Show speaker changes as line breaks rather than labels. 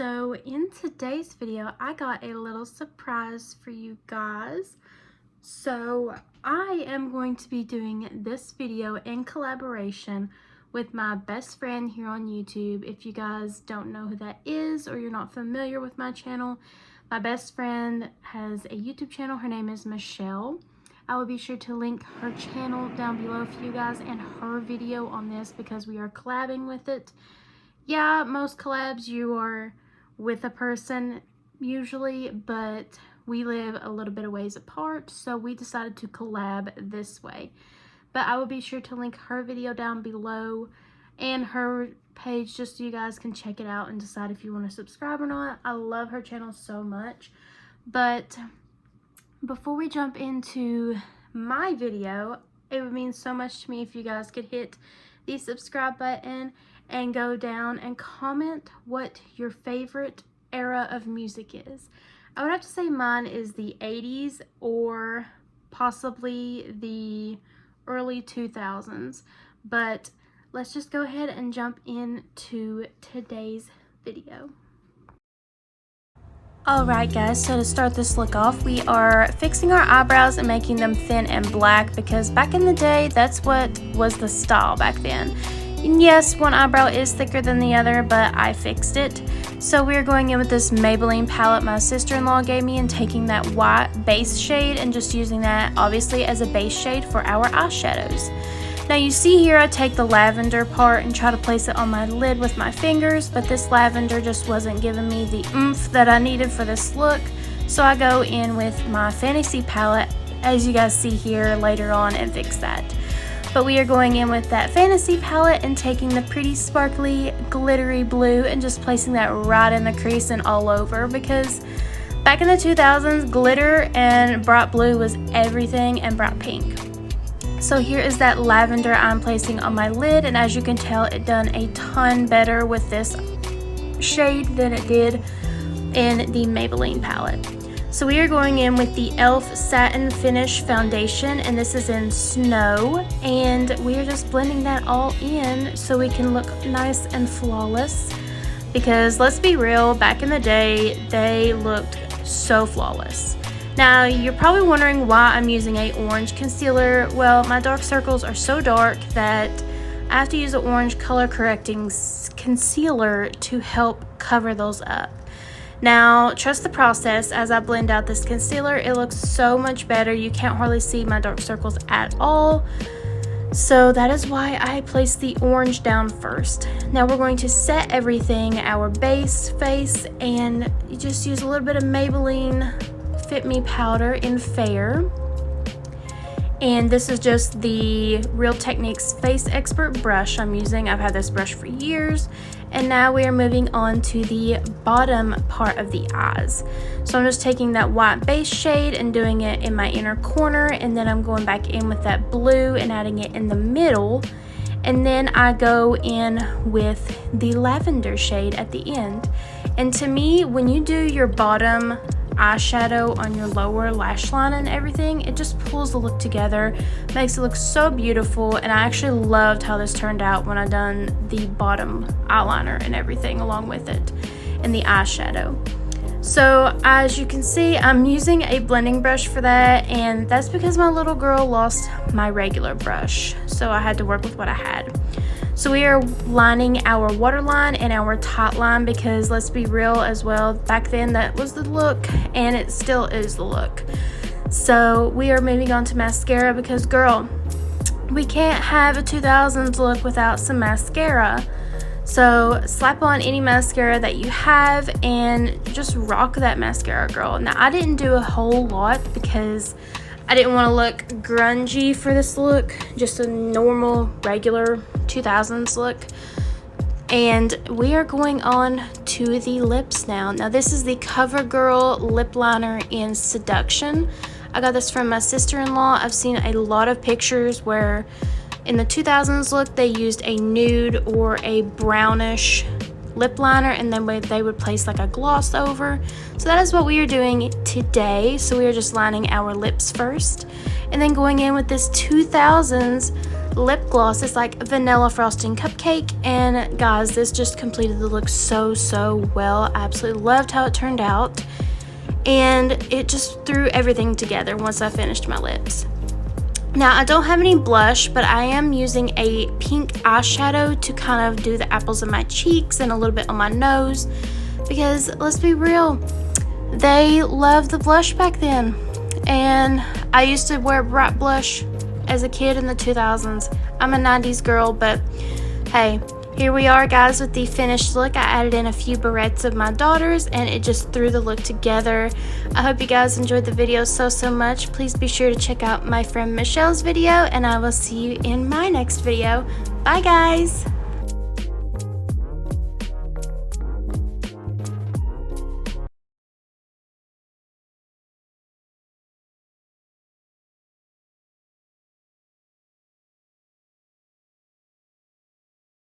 So in today's video, I got a little surprise for you guys. So I am going to be doing this video in collaboration with my best friend here on YouTube. If you guys don't know who that is or you're not familiar with my channel, my best friend has a YouTube channel. Her name is Michelle. I will be sure to link her channel down below for you guys and her video on this because we are collabing with it. Yeah, most collabs you are with a person usually, but we live a little bit of ways apart, so we decided to collab this way. But I will be sure to link her video down below and her page just so you guys can check it out and decide if you want to subscribe or not. I love her channel so much. But before we jump into my video, it would mean so much to me if you guys could hit the subscribe button and go down and comment what your favorite era of music is. I would have to say mine is the 80s or possibly the early 2000s, but let's just go ahead and jump into today's video. Alright guys, so to start this look off, we are fixing our eyebrows and making them thin and black because back in the day, that's what was the style back then. And yes, one eyebrow is thicker than the other, but I fixed it. So we're going in with this Maybelline palette my sister-in-law gave me and taking that white base shade and just using that obviously as a base shade for our eyeshadows. Now you see here I take the lavender part and try to place it on my lid with my fingers, but this lavender just wasn't giving me the oomph that I needed for this look. So I go in with my Fantasy palette, as you guys see here later on, and fix that. But we are going in with that Fantasy palette and taking the pretty sparkly glittery blue and just placing that right in the crease and all over, because back in the 2000s glitter and bright blue was everything, and bright pink. So here is that lavender I'm placing on my lid, and as you can tell it done a ton better with this shade than it did in the Maybelline palette. So we are going in with the e.l.f. Satin Finish Foundation, and this is in Snow, and we are just blending that all in so we can look nice and flawless, because let's be real, back in the day they looked so flawless. Now you're probably wondering why I'm using a orange concealer. Well, my dark circles are so dark that I have to use an orange color correcting concealer to help cover those up. Now, trust the process. As I blend out this concealer, it looks so much better. You can't hardly see my dark circles at all. So that is why I placed the orange down first. Now we're going to set everything, our base, face, and you just use a little bit of Maybelline Fit Me powder in Fair. And this is just the Real Techniques Face Expert brush I'm using. I've had this brush for years. And now we are moving on to the bottom part of the eyes. So I'm just taking that white base shade and doing it in my inner corner, and then I'm going back in with that blue and adding it in the middle. And then I go in with the lavender shade at the end. And to me, when you do your bottom eyeshadow on your lower lash line and everything, it just pulls the look together, makes it look so beautiful. And I actually loved how this turned out when I done the bottom eyeliner and everything along with it and the eyeshadow. So as you can see, I'm using a blending brush for that, and that's because my little girl lost my regular brush, so I had to work with what I had. So we are lining our waterline and our tight line because let's be real as well, back then that was the look and it still is the look. So we are moving on to mascara because girl, we can't have a 2000s look without some mascara. So slap on any mascara that you have and just rock that mascara, girl. Now I didn't do a whole lot because I didn't want to look grungy for this look, just a normal, regular 2000s look. And we are going on to the lips now. Now this is the CoverGirl lip liner in Seduction. I got this from my sister-in-law. I've seen a lot of pictures where in the 2000s look they used a nude or a brownish lip liner and then they would place like a gloss over. So that is what we are doing today. So we are just lining our lips first and then going in with this 2000s lip gloss. It's like vanilla frosting cupcake, and guys, this just completed the look so well. I absolutely loved how it turned out, and it just threw everything together once I finished my lips. Now, I don't have any blush, but I am using a pink eyeshadow to kind of do the apples of my cheeks and a little bit on my nose, because let's be real, they loved the blush back then. And I used to wear bright blush as a kid in the 2000s. I'm a 90s girl, but hey, here we are, guys, with the finished look. I added in a few barrettes of my daughter's, and it just threw the look together. I hope you guys enjoyed the video so much. Please be sure to check out my friend Michelle's video, and I will see you in my next video. Bye, guys.